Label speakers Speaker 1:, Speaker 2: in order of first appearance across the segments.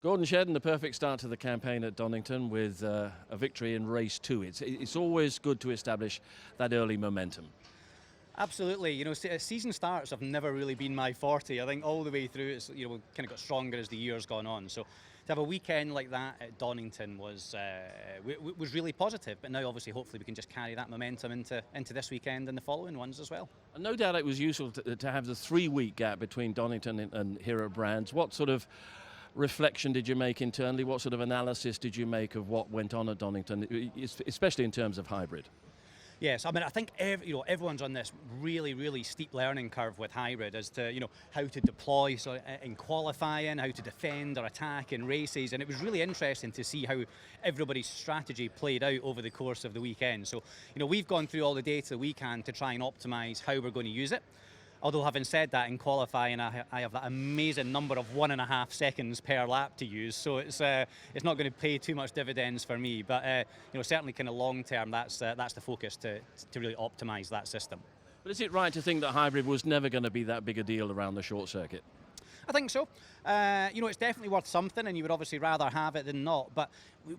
Speaker 1: Gordon Shedden, the perfect start to the campaign at Donington with a victory in race 2. It's always good to establish that early momentum.
Speaker 2: Absolutely. Season starts have never really been my forte. I think all the way through, it's kind of got stronger as the year's gone on. So to have a weekend like that at Donington was really positive. But now, obviously, hopefully, we can just carry that momentum into this weekend and the following ones as well.
Speaker 1: And no doubt it was useful to have the 3-week gap between Donington and here at Brands. What sort of reflection did you make internally? What sort of analysis did you make of what went on at Donington, especially in terms of hybrid?
Speaker 2: Yes, I mean, I think everyone's on this really steep learning curve with hybrid as to how to deploy in qualifying, how to defend or attack in races, and it was really interesting to see how everybody's strategy played out over the course of the weekend. So we've gone through all the data we can to try and optimise how we're going to use it. Although having said that, in qualifying, I have that amazing number of 1.5 seconds per lap to use, so it's not going to pay too much dividends for me. But certainly, kind of long term, that's the focus to really optimise that system.
Speaker 1: But is it right to think that hybrid was never going to be that big a deal around the short circuit?
Speaker 2: I think so. It's definitely worth something, and you would obviously rather have it than not. But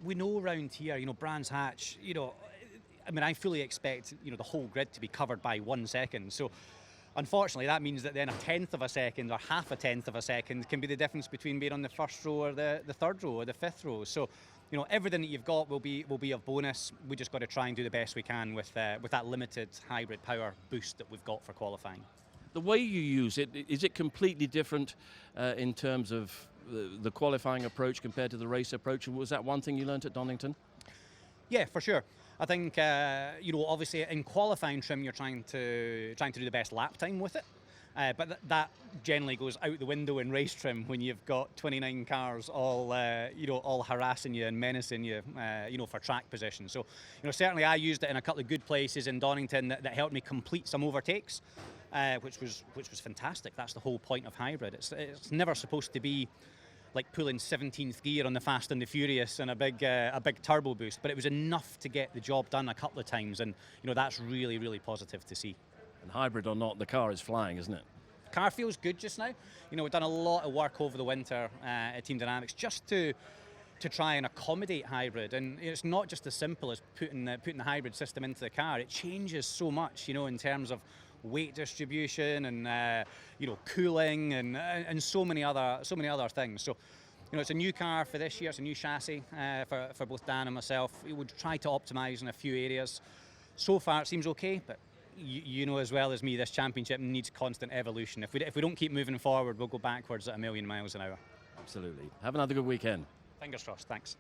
Speaker 2: we know around here, Brands Hatch, I mean, I fully expect the whole grid to be covered by 1 second. So unfortunately, that means that then 1/10 of a second or 1/2 of a second can be the difference between being on the first row or the third row or the fifth row. So, everything that you've got will be of bonus. We just got to try and do the best we can with that limited hybrid power boost that we've got for qualifying.
Speaker 1: The way you use it, is it completely different in terms of the qualifying approach compared to the race approach? Was that one thing you learnt at Donington?
Speaker 2: Yeah, for sure. I think obviously in qualifying trim you're trying to do the best lap time with it, but that generally goes out the window in race trim when you've got 29 cars all harassing you and menacing you for track position. So certainly I used it in a couple of good places in Donington that helped me complete some overtakes, which was fantastic. That's the whole point of hybrid. It's never supposed to be like pulling 17th gear on the Fast and the Furious and a big turbo boost, but it was enough to get the job done a couple of times, and that's really positive to see.
Speaker 1: And hybrid or not, the car is flying, isn't it?
Speaker 2: Car feels good just now. We've done a lot of work over the winter at Team Dynamics just to try and accommodate hybrid, and it's not just as simple as putting the hybrid system into the car. It changes so much, in terms of weight distribution and cooling and so many other things. So it's a new car for this year. It's a new chassis for both Dan and myself. We would try to optimise in a few areas. So far it seems okay, but you know as well as me, this championship needs constant evolution. If we don't keep moving forward, we'll go backwards at 1,000,000 miles an hour.
Speaker 1: Absolutely. Have another good weekend.
Speaker 2: Fingers crossed. Thanks.